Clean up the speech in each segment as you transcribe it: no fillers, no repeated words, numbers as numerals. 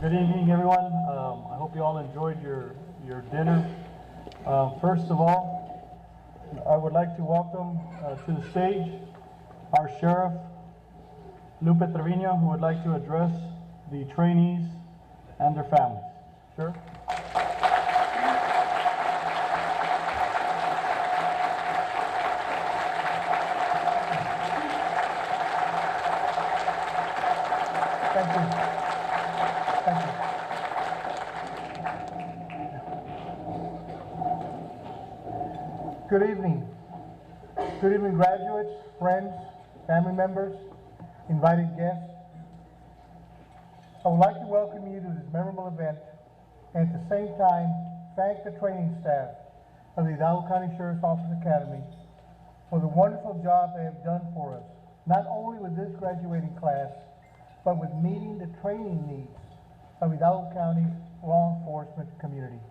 Good evening, everyone. I hope you all enjoyed your dinner. First of all, I would like to welcome to the stage our Sheriff, Lupe Trevino, who would like to address the trainees and their families. Sheriff? Thank you. Thank you. Good evening. Good evening, graduates, friends, family members, invited guests. I would like to welcome you to this memorable event and at the same time thank the training staff of the Hidalgo County Sheriff's Office Academy for the wonderful job they have done for us, not only with this graduating class, but with meeting the training needs of Hidalgo County's law enforcement community.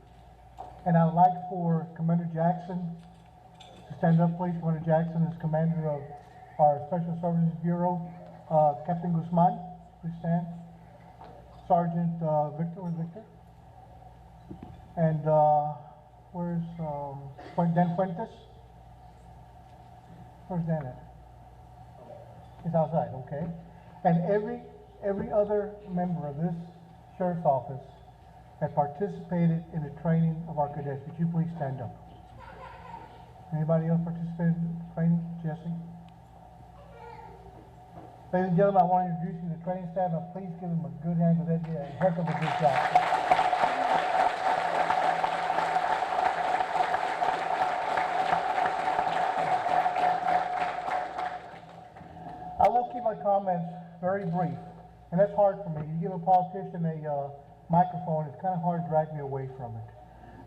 And I would like for Commander Jackson to stand up, please. Commander Jackson is commander of our Special Services Bureau. Captain Guzman, please stand. Sergeant Victor, where's Victor? And where's Dan Fuentes? Where's Dan at? He's outside, okay. And every other member of this sheriff's office that participated in the training of our cadets. Would you please stand up? Anybody else participated in the training? Jesse? Ladies and gentlemen, I want to introduce you to the training staff, and please give them a good hand because they did a heck of a good job. I will keep my comments very brief, and that's hard for me. You give a politician a microphone, it's kind of hard to drag me away from it.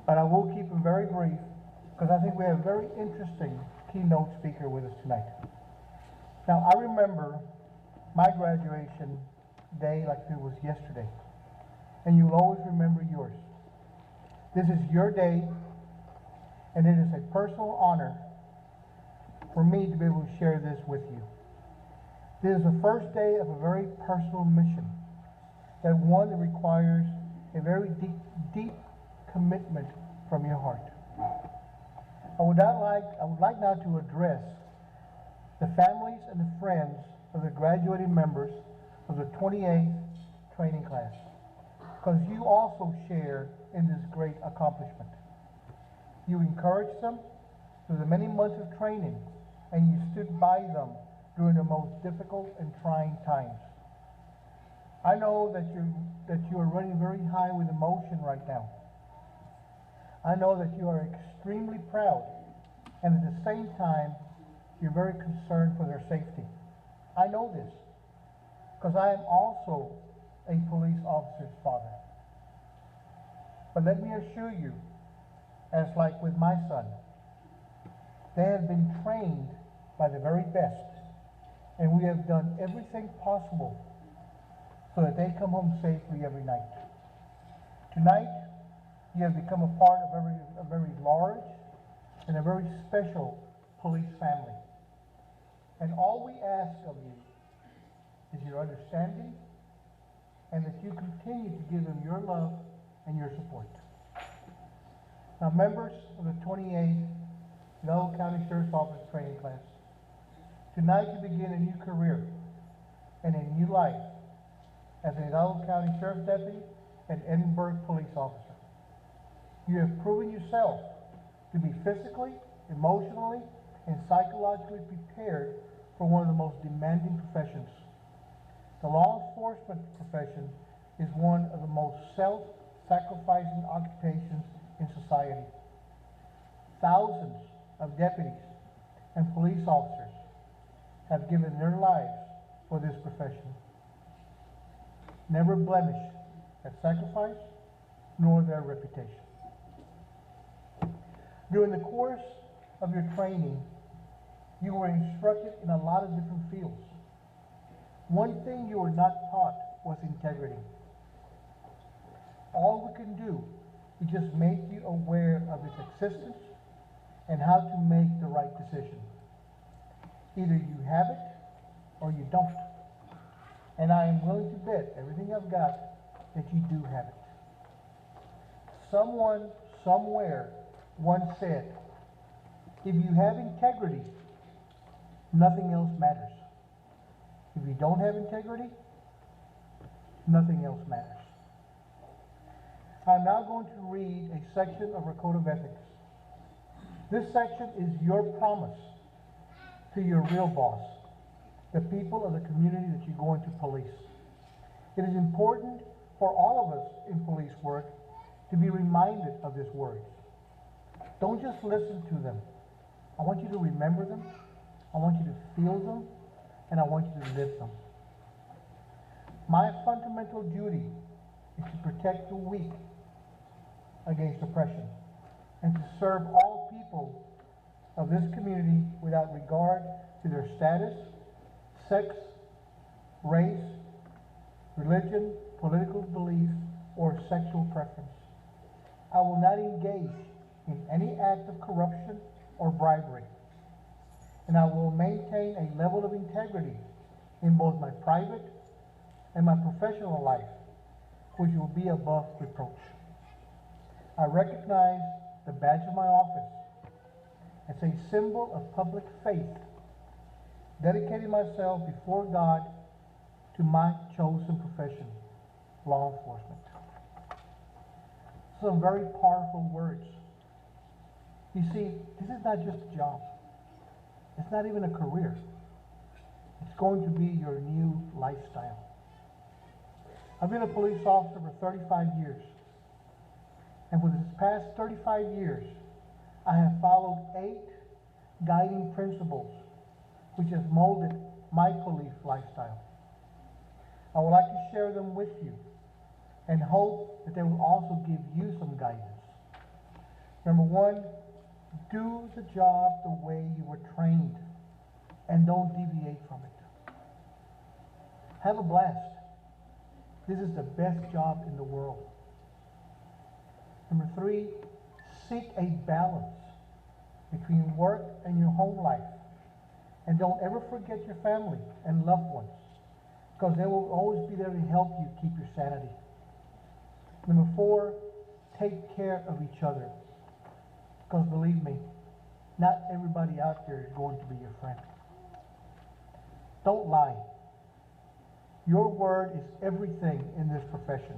But I will keep them very brief because I think we have a very interesting keynote speaker with us tonight. Now, I remember my graduation day like it was yesterday, and you'll always remember yours. This is your day, and it is a personal honor for me to be able to share this with you. This is the first day of a very personal mission, that one that requires a very deep commitment from your heart. I would like now to address the families and the friends of the graduating members of the 28th training class, because you also share in this great accomplishment. You encouraged them through the many months of training, and you stood by them during the most difficult and trying times. I know that you are running very high with emotion right now. I know that you are extremely proud, and at the same time, you're very concerned for their safety. I know this, because I am also a police officer's father. But let me assure you, as like with my son, they have been trained by the very best, and we have done everything possible so that they come home safely every night. Tonight, you have become a part of a very large and a very special police family. And all we ask of you is your understanding, and that you continue to give them your love and your support. Now, members of the 28th Hidalgo County Sheriff's Office training class, tonight you begin a new career and a new life as an Hidalgo County Sheriff's Deputy and Edinburgh police officer. You have proven yourself to be physically, emotionally, and psychologically prepared for one of the most demanding professions. The law enforcement profession is one of the most self-sacrificing occupations in society. Thousands of deputies and police officers have given their lives for this profession. Never blemish that sacrifice nor their reputation. During the course of your training, you were instructed in a lot of different fields. One thing you were not taught was integrity. All we can do is just make you aware of its existence and how to make the right decision. Either you have it or you don't. And I am willing to bet everything I've got that you do have it. Someone, somewhere, once said, if you have integrity, nothing else matters. If you don't have integrity, nothing else matters. I'm now going to read a section of our Code of Ethics. This section is your promise to your real boss, the people of the community that you're going to police. It is important for all of us in police work to be reminded of these words. Don't just listen to them. I want you to remember them, I want you to feel them, and I want you to live them. My fundamental duty is to protect the weak against oppression and to serve all people of this community without regard to their status, sex, race, religion, political beliefs, or sexual preference. I will not engage in any act of corruption or bribery, and I will maintain a level of integrity in both my private and my professional life, which will be above reproach. I recognize the badge of my office as a symbol of public faith, dedicating myself before God to my chosen profession, law enforcement. Some very powerful words. You see, this is not just a job. It's not even a career. It's going to be your new lifestyle. I've been a police officer for 35 years. And for this past 35 years, I have followed 8 guiding principles which have molded my police lifestyle. I would like to share them with you and hope that they will also give you some guidance. Number 1, do the job the way you were trained and don't deviate from it. Have a blast. This is the best job in the world. Number 3, seek a balance between work and your home life. And don't ever forget your family and loved ones, because they will always be there to help you keep your sanity. Number 4, take care of each other, because believe me, not everybody out there is going to be your friend. Don't lie. Your word is everything in this profession.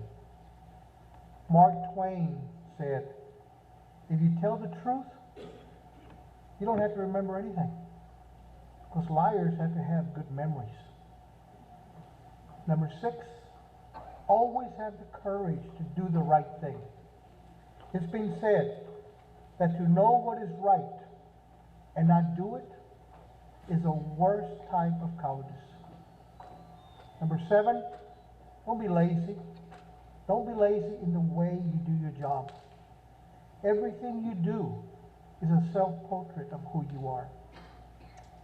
Mark Twain said, if you tell the truth, you don't have to remember anything, because liars have to have good memories. Number 6, always have the courage to do the right thing. It's been said that to know what is right and not do it is the worst type of cowardice. Number 7, don't be lazy. Don't be lazy in the way you do your job. Everything you do is a self-portrait of who you are.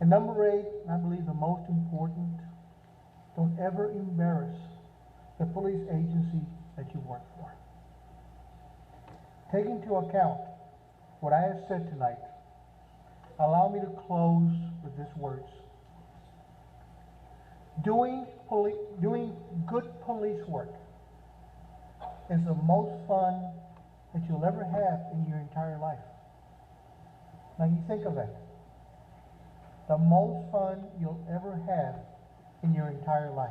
And number 8, and I believe the most important, don't ever embarrass the police agency that you work for. Taking into account what I have said tonight, allow me to close with these words. Doing good police work is the most fun that you'll ever have in your entire life. Now you think of that. The most fun you'll ever have in your entire life.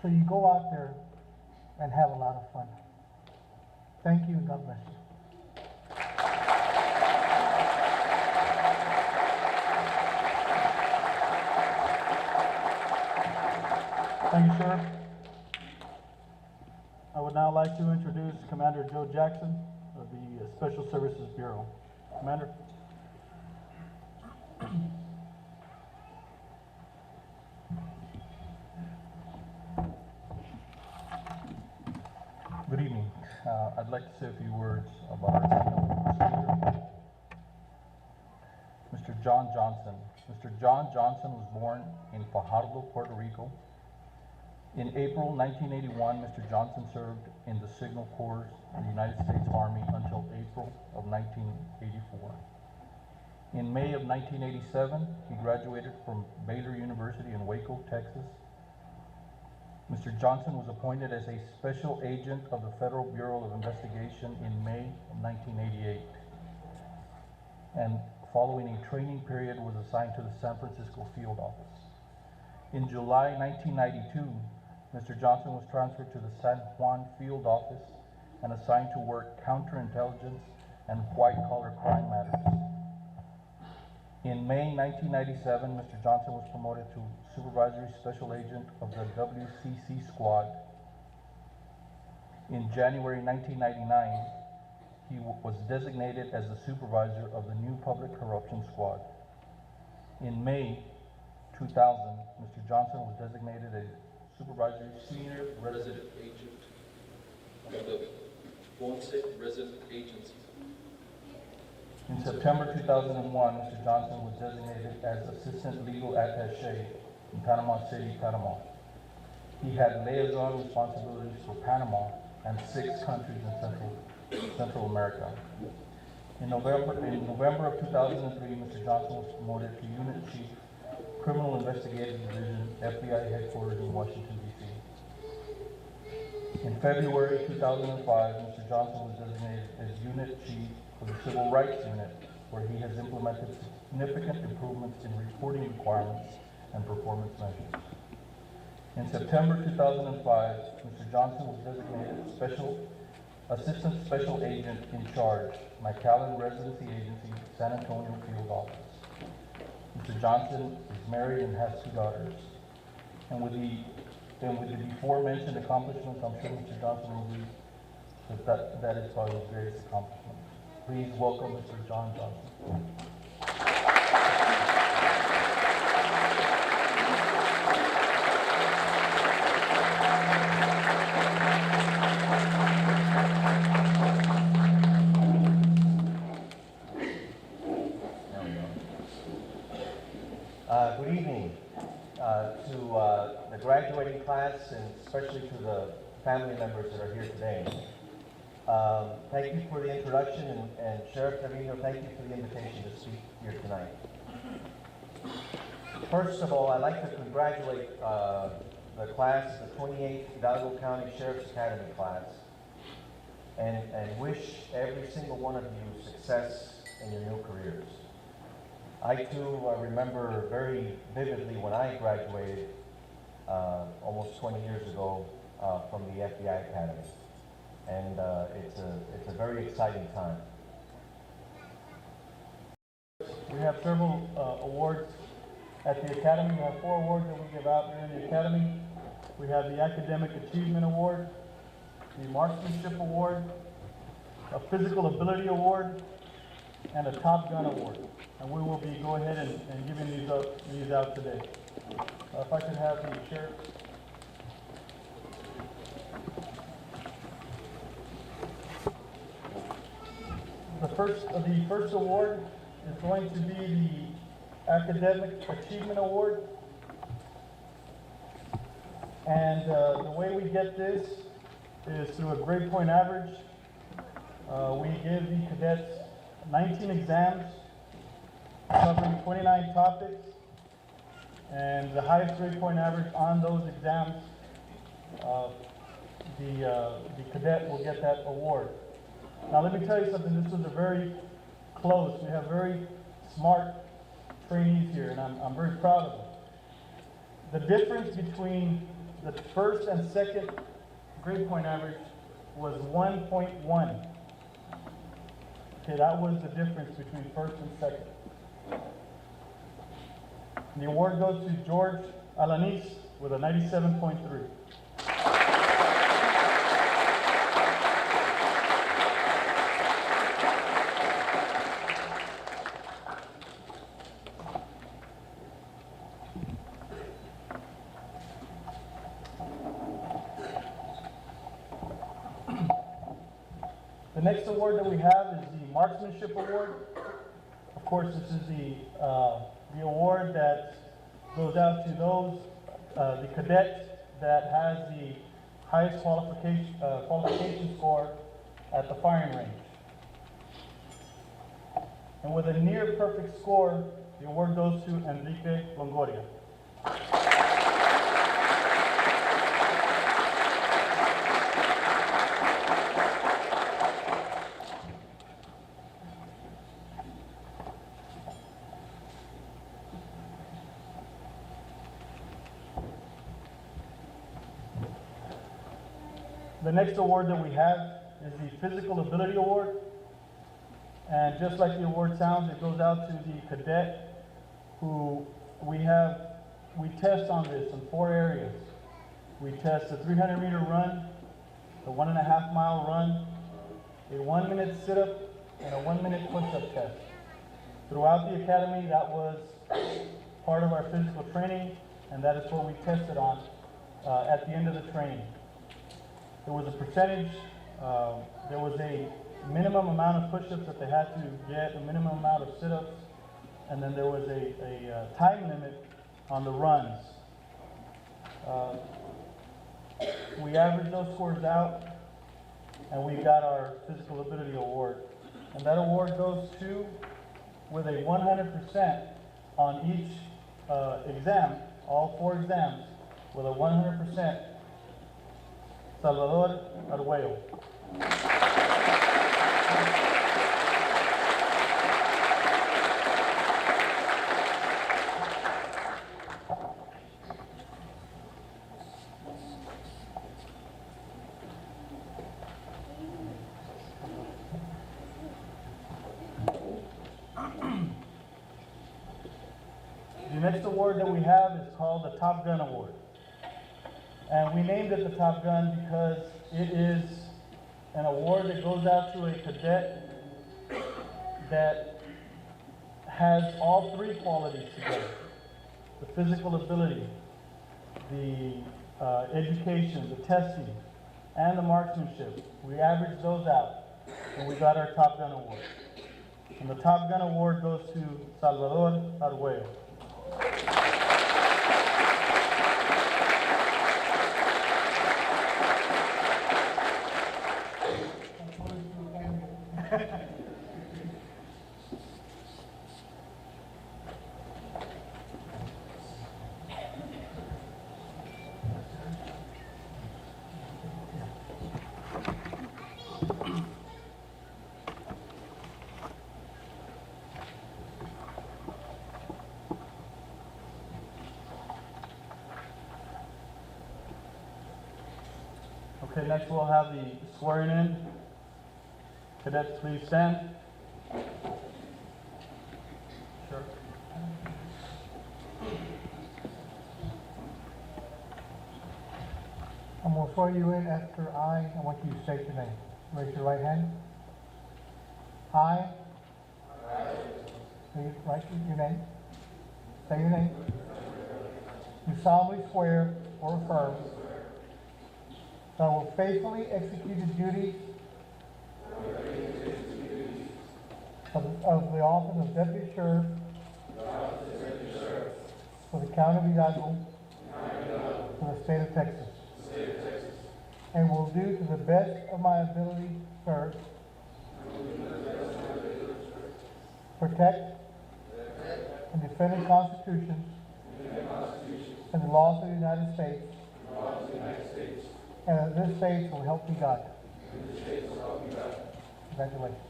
So you go out there and have a lot of fun. Thank you and God bless you. Thank you, Sheriff. I would now like to introduce Commander Joe Jackson of the Special Services Bureau. Commander. Good evening. I'd like to say a few words about our keynote procedure. Mr. John Johnson. Mr. John Johnson was born in Fajardo, Puerto Rico. In April 1981, Mr. Johnson served in the Signal Corps of the United States Army until April of 1984. In May of 1987, he graduated from Baylor University in Waco, Texas. Mr. Johnson was appointed as a special agent of the Federal Bureau of Investigation in May of 1988. And following a training period was assigned to the San Francisco field office. In July 1992, Mr. Johnson was transferred to the San Juan field office and assigned to work counterintelligence and white-collar crime matters. In May 1997, Mr. Johnson was promoted to Supervisory Special Agent of the WCC Squad. In January 1999, he was designated as the supervisor of the new Public Corruption Squad. In May 2000, Mr. Johnson was designated a Supervisory Senior Resident Agent of the Ponce Resident Agency. In September 2001, Mr. Johnson was designated as Assistant Legal Attaché in Panama City, Panama. He had liaison responsibilities for Panama and 6 countries in Central America. In November of 2003, Mr. Johnson was promoted to Unit Chief, Criminal Investigative Division, FBI headquarters in Washington, D.C. In February 2005, Mr. Johnson was designated as Unit Chief for the Civil Rights Unit, where he has implemented significant improvements in reporting requirements and performance measures. In September 2005, Mr. Johnson was designated Assistant Special Agent in Charge, McAllen Residency Agency, San Antonio Field Office. Mr. Johnson is married and has 2 daughters. And with the before mentioned accomplishments, I'm sure Mr. Johnson will agree that is probably his greatest accomplishment. Please welcome Mr. John Johnson. Good evening to the graduating class and especially to the family members that are here today. Thank you for the introduction, and Sheriff Trevino, thank you for the invitation to speak here tonight. First of all, I'd like to congratulate the class, the 28th Hidalgo County Sheriff's Academy class, and wish every single one of you success in your new careers. I too remember very vividly when I graduated almost 20 years ago from the FBI Academy. And it's a very exciting time. We have several awards at the Academy. We have 4 awards that we give out here in the Academy. We have the Academic Achievement Award, the Marksmanship Award, a Physical Ability Award, and a Top Gun Award. And we will be going ahead and giving these out today. If I could have the sheriff. The first award is going to be the Academic Achievement Award. And the way we get this is through a grade point average. We give the cadets 19 exams covering 29 topics, and the highest grade point average on those exams, the cadet will get that award. Now let me tell you something, this was a very close, we have very smart trainees here, and I'm very proud of them. The difference between the first and second grade point average was 1.1. Okay, that was the difference between first and second. And the award goes to George Alanis with a 97.3. The next award that we have is the Marksmanship Award. Of course, this is the award that goes out to those, the cadet that has the highest qualification score at the firing range. And with a near perfect score, the award goes to Enrique Longoria. The next award that we have is the Physical Ability Award. And just like the award sounds, it goes out to the cadet who we test on this in 4 areas. We test a 300-meter run, a 1.5-mile run, a 1-minute sit-up, and a 1-minute push-up test. Throughout the academy, that was part of our physical training, and that is what we tested on at the end of the training. There was a percentage, there was a minimum amount of push-ups that they had to get, a minimum amount of sit-ups, and then there was a time limit on the runs. We averaged those scores out, and we got our Physical Ability Award. And that award goes to, with a 100% on each exam, all 4 exams, with a 100%, Salvador Arguello. The next award that we have is called the Top Gun Award. And we named it the Top Gun because it is an award that goes out to a cadet that has all 3 qualities together. The physical ability, the education, the testing, and the marksmanship. We averaged those out, and we got our Top Gun Award. And the Top Gun Award goes to Salvador Arguello. Okay, next we'll have the swearing in. Cadets, please stand. Sure. I'm going to swear you in after I want you to state your name. Raise your right hand. I. Please write your name. Say your name. You solemnly swear or affirm that I will faithfully execute the duties of the office of Deputy Sheriff for the County of Hidalgo for the State of Texas. And will do to the best of my ability serve, protect, and defend the Constitution and the laws of the United States, and that this state will help me God. Congratulations.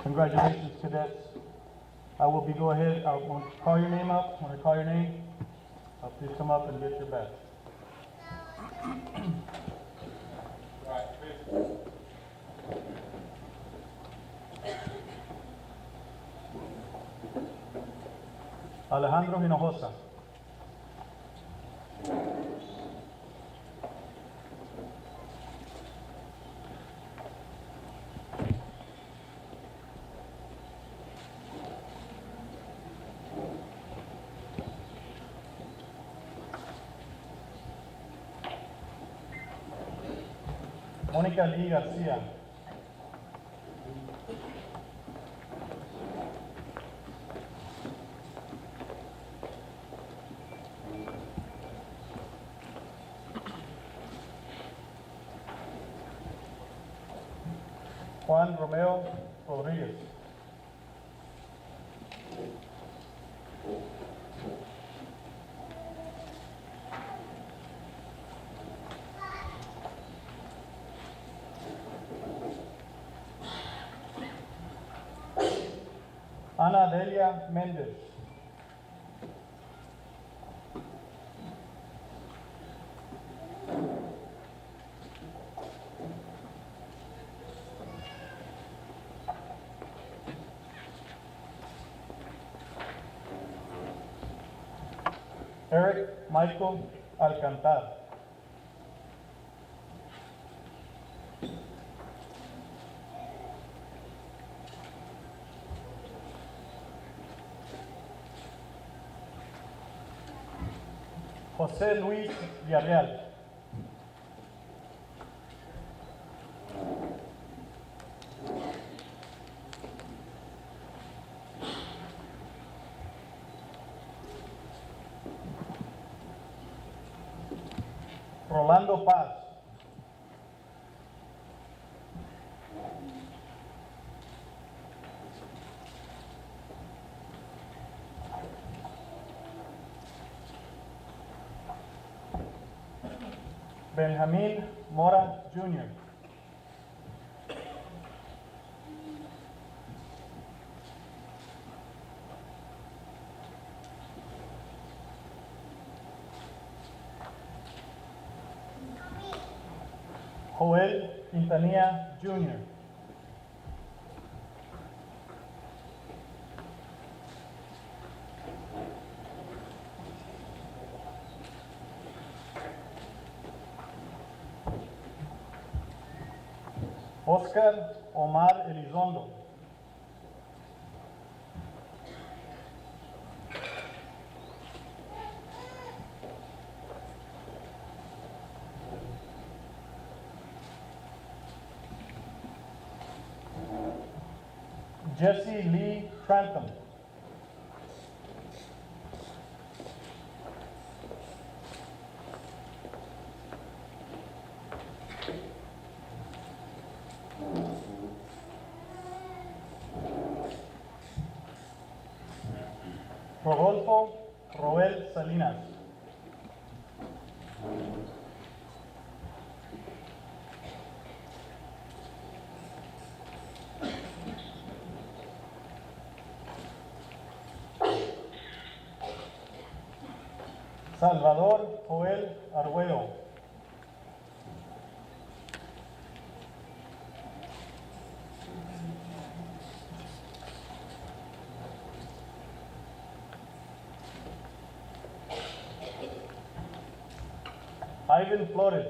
Congratulations, cadets. I will go ahead, I'll call your name up. When I call your name, please come up and get your badge. Alejandro Hinojosa. Mónica Lee García. Juan Romeo Rodríguez. Ana Delia Mendez. Eric Michael Alcantar. José Luis Villarreal. Rolando Paz. Benjamín Mora Jr. Joel Quintanilla Jr. Oscar Omar Elizondo. Jesse Lee Trantham. Rodolfo Roel Salinas. Salvador Joel Arguello. Ivan Flores.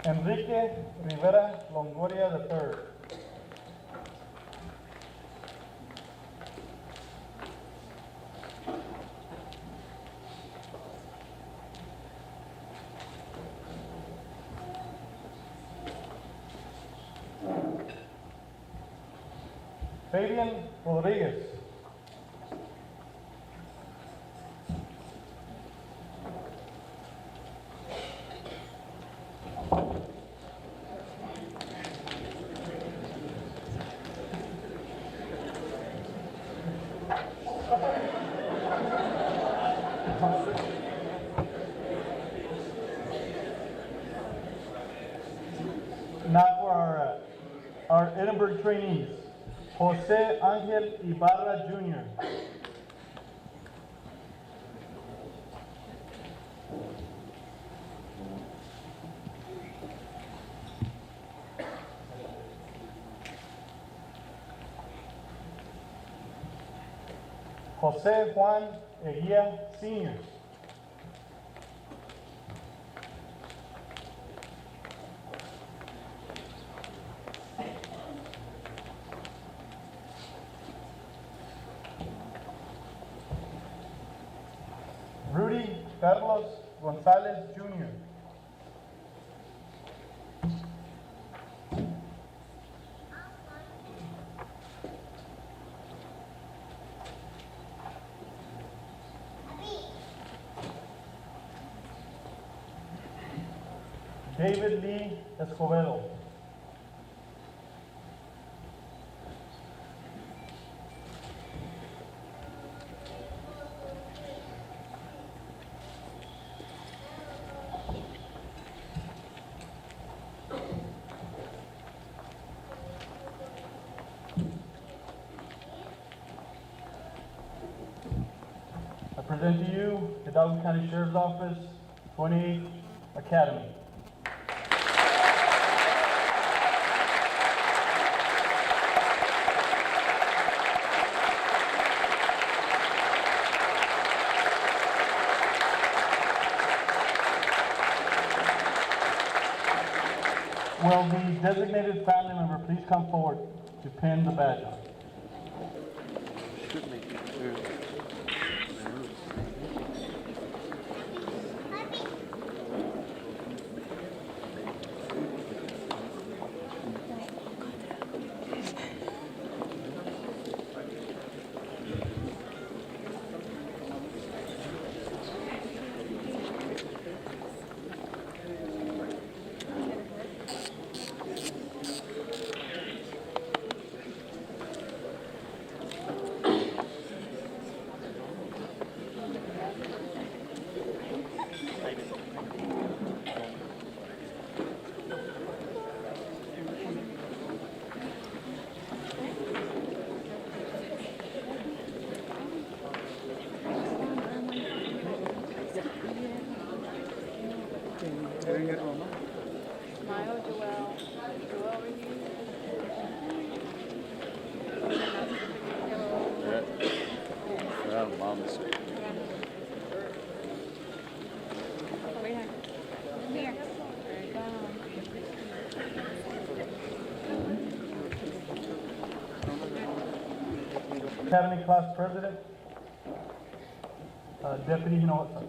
Enrique Rivera Longoria III. Fabian Rodriguez. Now for our Edinburgh trainees, Jose Angel Ibarra Jr. Jose Juan Eguía Sr. Rudy Carlos Gonzalez Jr. David Lee Escobedo. present to you Hidalgo County Sheriff's Office 28th Academy. Will the designated family member please come forward to pin the badge on? Smile, Joelle. Joelle over here. Mom's. Over here. Here. Very down. Academy Class President, Deputy Hinojosa.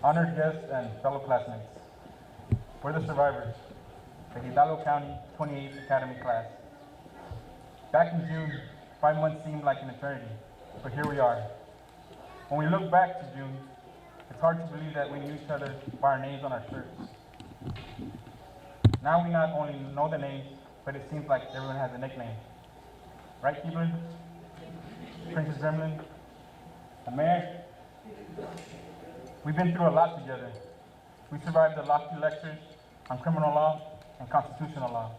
Honored guests and fellow classmates, we're the survivors, the Hidalgo County 28th Academy class. Back in June, 5 months seemed like an eternity, but here we are. When we look back to June, it's hard to believe that we knew each other by our names on our shirts. Now we not only know the names, but it seems like everyone has a nickname. Right, Keebler? Princess Gremlin? The Mayor? We've been through a lot together. We survived the lofty lectures on criminal law and constitutional law.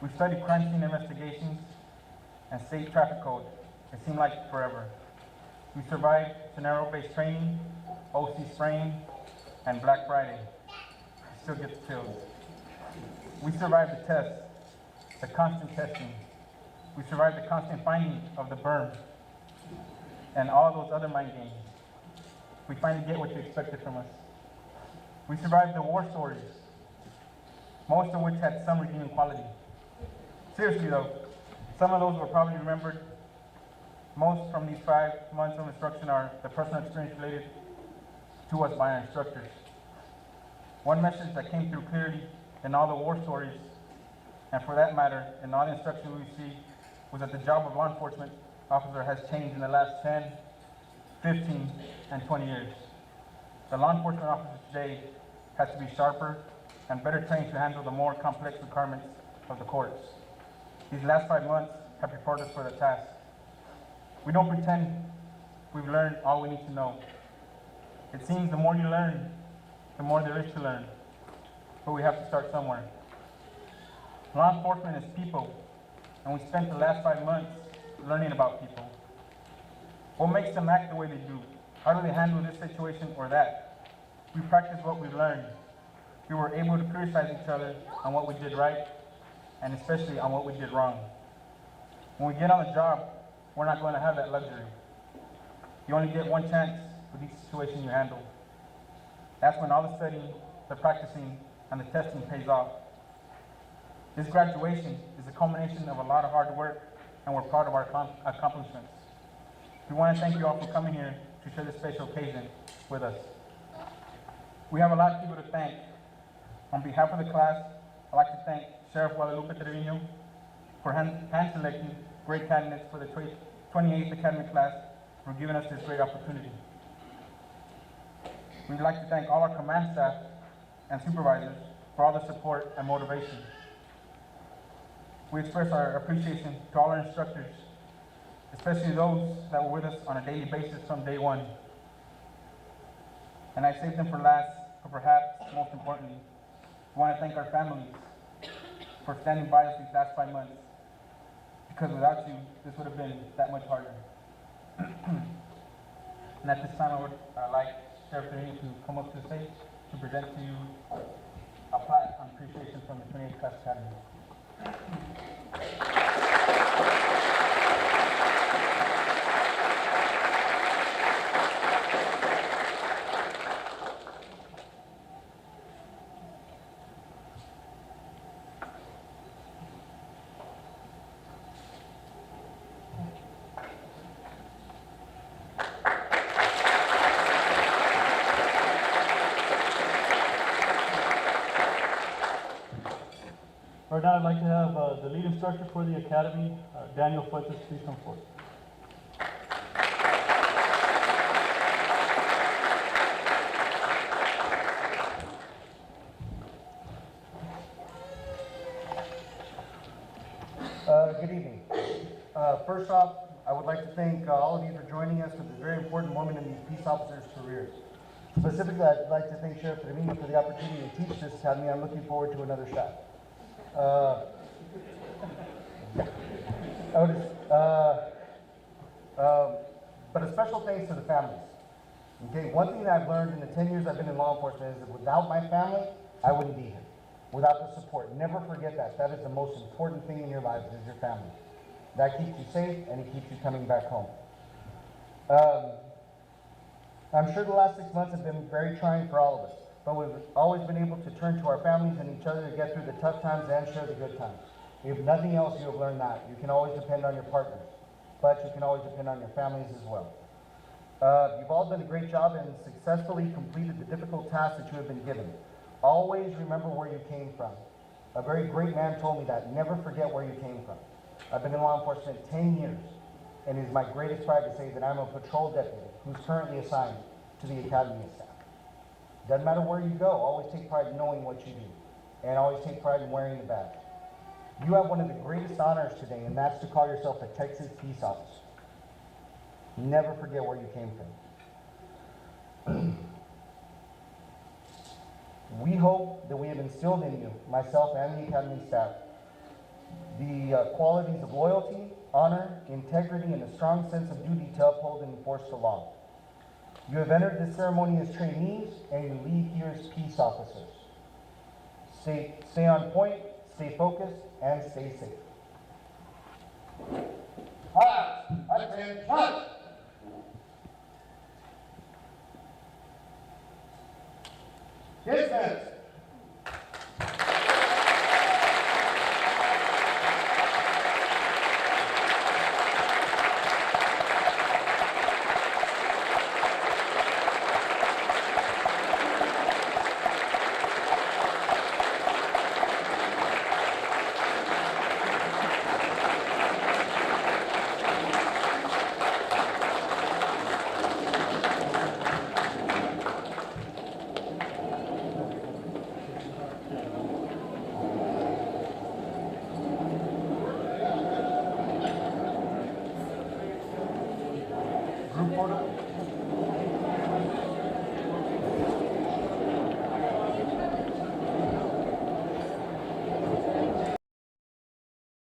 We studied crime scene investigations and state traffic code. It seemed like forever. We survived scenario-based training, OC spraying, and Black Friday. I still get the chills. We survived the tests, the constant testing. We survived the constant finding of the berm and all those other mind games. We finally get what you expected from us. We survived the war stories, most of which had some redeeming quality. Seriously though, some of those were probably remembered. Most from these 5 months of instruction are the personal experience related to us by our instructors. One message that came through clearly in all the war stories, and for that matter, in all the instruction we received, was that the job of law enforcement officer has changed in the last 10, 15, and 20 years. The law enforcement officer today has to be sharper and better trained to handle the more complex requirements of the courts. These last 5 months have prepared us for the task. We don't pretend we've learned all we need to know. It seems the more you learn, the more there is to learn. But we have to start somewhere. Law enforcement is people, and we spent the last 5 months learning about people. What makes them act the way they do? How do they handle this situation or that? We practice what we've learned. We were able to criticize each other on what we did right, and especially on what we did wrong. When we get on the job, we're not going to have that luxury. You only get one chance with each situation you handle. That's when all the studying, the practicing, and the testing pays off. This graduation is a culmination of a lot of hard work, and we're proud of our accomplishments. We want to thank you all for coming here to share this special occasion with us. We have a lot of people to thank. On behalf of the class, I'd like to thank Sheriff Guadalupe Trevino for hand-selecting great candidates for the 28th Academy class for giving us this great opportunity. We'd like to thank all our command staff and supervisors for all the support and motivation. We express our appreciation to all our instructors, especially those that were with us on a daily basis from day one. And I saved them for last but perhaps most importantly, we want to thank our families for standing by us these last 5 months, because without you, this would have been that much harder. And at this time, I would like Sheriff Trevino to come up to the stage to present to you a plaque on appreciation from the 28th Class Academy. Right now, I'd like to have the lead instructor for the academy, Daniel Fuentes, please come forward. Good evening. First off, I would like to thank all of you for joining us at this very important moment in these peace officers' careers. Specifically, I'd like to thank Sheriff Trevino for the opportunity to teach this academy. I'm looking forward to another shot. But a special thanks to the families. Okay, one thing that I've learned in the 10 years I've been in law enforcement is that without my family, I wouldn't be here. Without the support, never forget that. That is the most important thing in your lives, is your family. That keeps you safe and it keeps you coming back home. I'm sure the last 6 months have been very trying for all of us, but we've always been able to turn to our families and each other to get through the tough times and share the good times. If nothing else, you have learned that. You can always depend on your partners, but you can always depend on your families as well. You've all done a great job and successfully completed the difficult tasks that you have been given. Always remember where you came from. A very great man told me that. Never forget where you came from. I've been in law enforcement 10 years, and it is my greatest pride to say that I'm a patrol deputy who's currently assigned to the academy staff. Doesn't matter where you go, always take pride in knowing what you do, and always take pride in wearing the badge. You have one of the greatest honors today, and that's to call yourself a Texas Peace Officer. Never forget where you came from. We hope that we have instilled in you, myself and the academy staff, the qualities of loyalty, honor, integrity, and a strong sense of duty to uphold and enforce the law. You have entered this ceremony as trainees, and you leave here as peace officers. Stay on point, stay focused, and stay safe. Class, attention! Dismiss. Group photo.